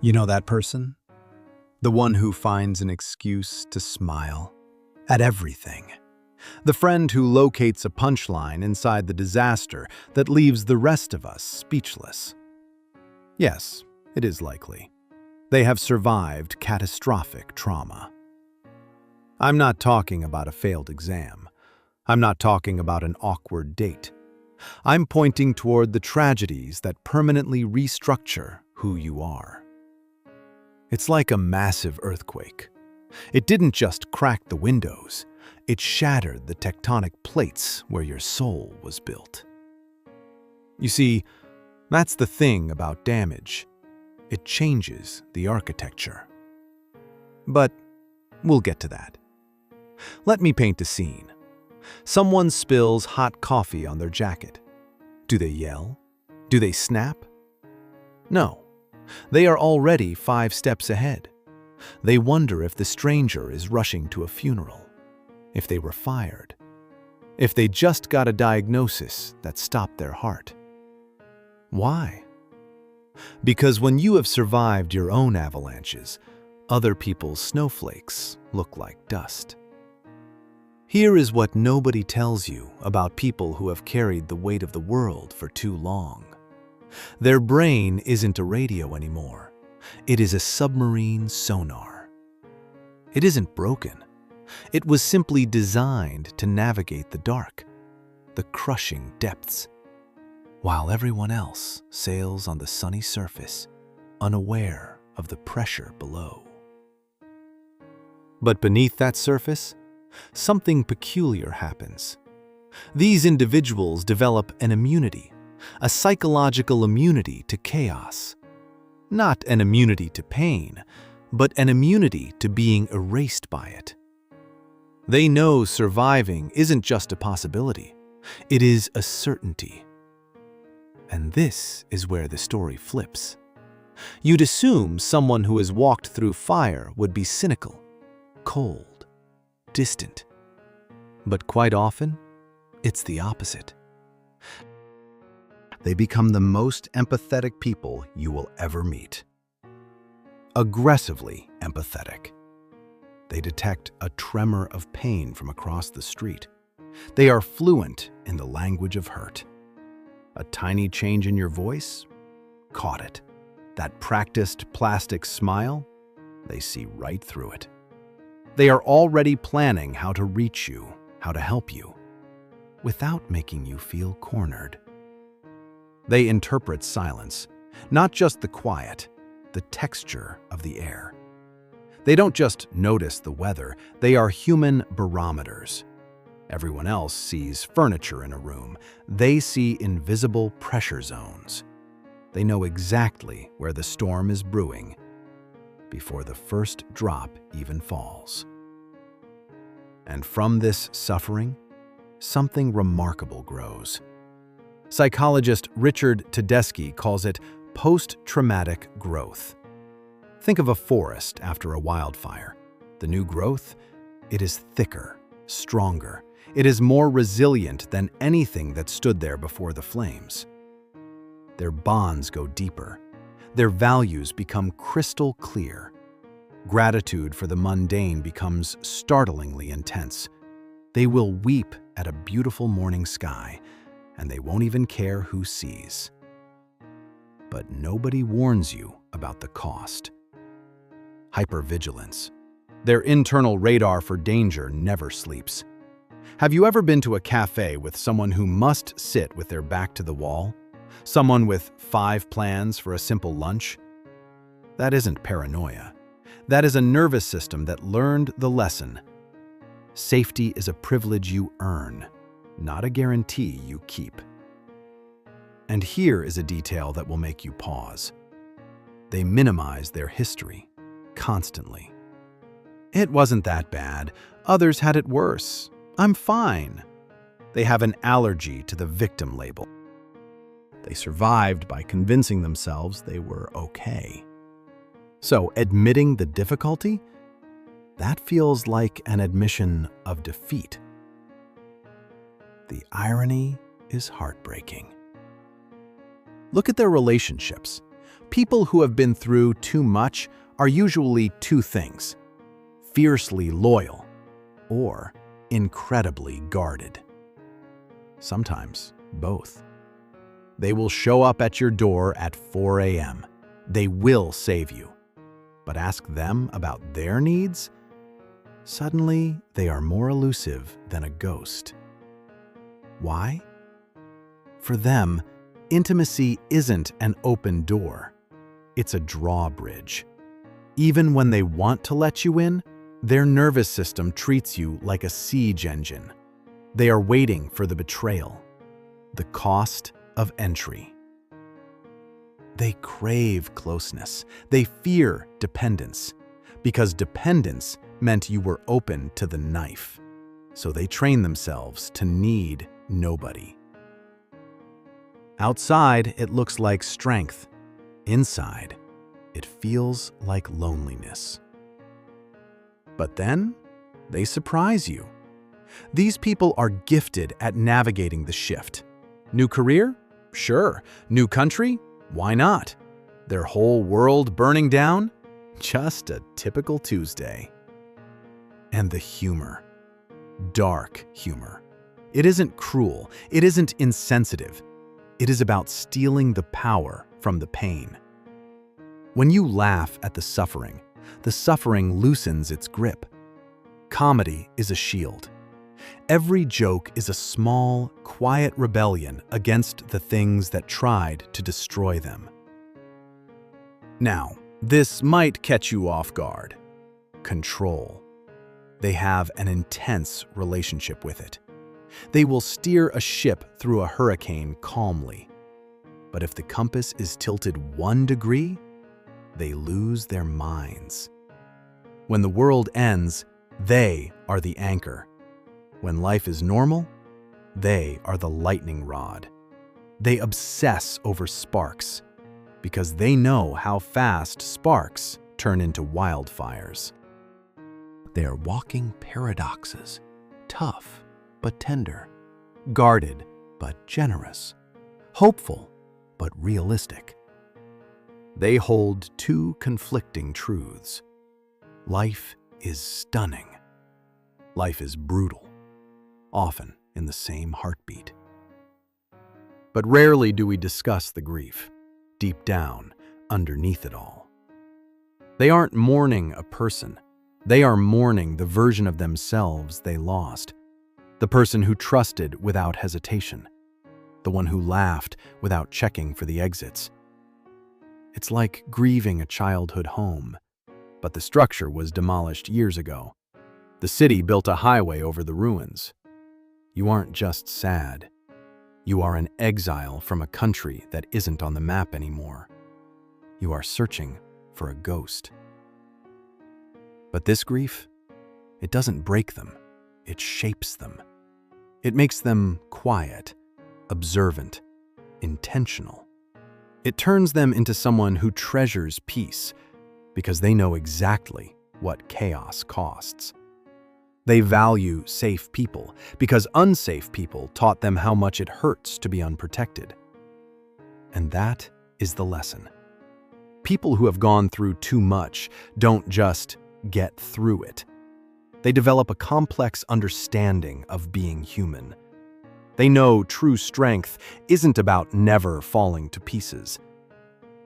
You know that person? The one who finds an excuse to smile at everything. The friend who locates a punchline inside the disaster that leaves the rest of us speechless. Yes, it is likely. They have survived catastrophic trauma. I'm not talking about a failed exam. I'm not talking about an awkward date. I'm pointing toward the tragedies that permanently restructure who you are. It's like a massive earthquake. It didn't just crack the windows, it shattered the tectonic plates where your soul was built. You see, that's the thing about damage. It changes the architecture. But we'll get to that. Let me paint a scene. Someone spills hot coffee on their jacket. Do they yell? Do they snap? No. They are already 5 steps ahead. They wonder if the stranger is rushing to a funeral, if they were fired, if they just got a diagnosis that stopped their heart. Why? Because when you have survived your own avalanches, other people's snowflakes look like dust. Here is what nobody tells you about people who have carried the weight of the world for too long. Their brain isn't a radio anymore. It is a submarine sonar. It isn't broken. It was simply designed to navigate the dark, the crushing depths, while everyone else sails on the sunny surface, unaware of the pressure below. But beneath that surface, something peculiar happens. These individuals develop an immunity, a psychological immunity to chaos. Not an immunity to pain, but an immunity to being erased by it. They know surviving isn't just a possibility, it is a certainty. And this is where the story flips. You'd assume someone who has walked through fire would be cynical, cold, distant. But quite often, it's the opposite. They become the most empathetic people you will ever meet. Aggressively empathetic. They detect a tremor of pain from across the street. They are fluent in the language of hurt. A tiny change in your voice? Caught it. That practiced plastic smile? They see right through it. They are already planning how to reach you, how to help you, without making you feel cornered. They interpret silence, not just the quiet, the texture of the air. They don't just notice the weather, they are human barometers. Everyone else sees furniture in a room. They see invisible pressure zones. They know exactly where the storm is brewing before the first drop even falls. And from this suffering, something remarkable grows. Psychologist Richard Tedeschi calls it post-traumatic growth. Think of a forest after a wildfire. The new growth? It is thicker, stronger. It is more resilient than anything that stood there before the flames. Their bonds go deeper. Their values become crystal clear. Gratitude for the mundane becomes startlingly intense. They will weep at a beautiful morning sky, and they won't even care who sees. But nobody warns you about the cost. Hypervigilance. Their internal radar for danger never sleeps. Have you ever been to a cafe with someone who must sit with their back to the wall? Someone with 5 plans for a simple lunch? That isn't paranoia. That is a nervous system that learned the lesson. Safety is a privilege you earn, not a guarantee you keep. And here is a detail that will make you pause. They minimize their history, constantly. It wasn't that bad. Others had it worse. I'm fine. They have an allergy to the victim label. They survived by convincing themselves they were okay. So, admitting the difficulty? That feels like an admission of defeat. The irony is heartbreaking. Look at their relationships. People who have been through too much are usually two things: fiercely loyal or incredibly guarded. Sometimes both. They will show up at your door at 4 a.m. They will save you. But ask them about their needs? Suddenly, they are more elusive than a ghost. Why? For them, intimacy isn't an open door. It's a drawbridge. Even when they want to let you in, their nervous system treats you like a siege engine. They are waiting for the betrayal, the cost of entry. They crave closeness. They fear dependence, because dependence meant you were open to the knife. So they train themselves to need nobody. Outside, it looks like strength. Inside, it feels like loneliness. But then, they surprise you. These people are gifted at navigating the shift. New career? Sure. New country? Why not? Their whole world burning down? Just a typical Tuesday. And the humor. Dark humor. It isn't cruel. It isn't insensitive. It is about stealing the power from the pain. When you laugh at the suffering loosens its grip. Comedy is a shield. Every joke is a small, quiet rebellion against the things that tried to destroy them. Now, this might catch you off guard. Control. They have an intense relationship with it. They will steer a ship through a hurricane calmly. But if the compass is tilted 1 degree, they lose their minds. When the world ends, they are the anchor. When life is normal, they are the lightning rod. They obsess over sparks because they know how fast sparks turn into wildfires. They are walking paradoxes, tough but tender, guarded but generous, hopeful but realistic. They hold two conflicting truths. Life is stunning. Life is brutal, often in the same heartbeat. But rarely do we discuss the grief, deep down, underneath it all. They aren't mourning a person. They are mourning the version of themselves they lost. The person who trusted without hesitation. The one who laughed without checking for the exits. It's like grieving a childhood home, but the structure was demolished years ago. The city built a highway over the ruins. You aren't just sad. You are an exile from a country that isn't on the map anymore. You are searching for a ghost. But this grief, it doesn't break them. It shapes them. It makes them quiet, observant, intentional. It turns them into someone who treasures peace because they know exactly what chaos costs. They value safe people because unsafe people taught them how much it hurts to be unprotected. And that is the lesson. People who have gone through too much don't just get through it. They develop a complex understanding of being human. They know true strength isn't about never falling to pieces.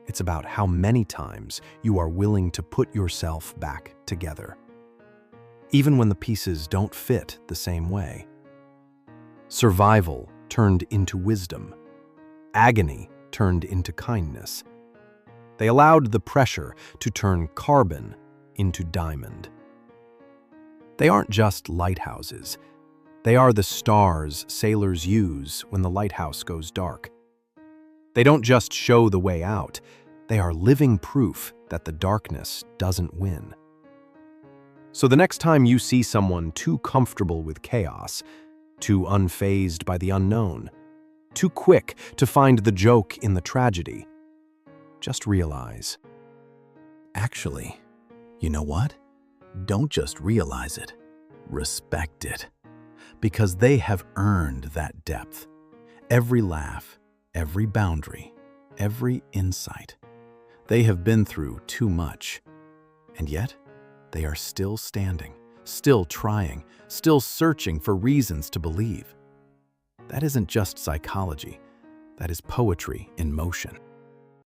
It's about how many times you are willing to put yourself back together, even when the pieces don't fit the same way. Survival turned into wisdom. Agony turned into kindness. They allowed the pressure to turn carbon into diamond. They aren't just lighthouses. They are the stars sailors use when the lighthouse goes dark. They don't just show the way out. They are living proof that the darkness doesn't win. So the next time you see someone too comfortable with chaos, too unfazed by the unknown, too quick to find the joke in the tragedy, just realize, actually, you know what? Don't just realize it, respect it. Because they have earned that depth. Every laugh, every boundary, every insight. They have been through too much. And yet, they are still standing, still trying, still searching for reasons to believe. That isn't just psychology. That is poetry in motion.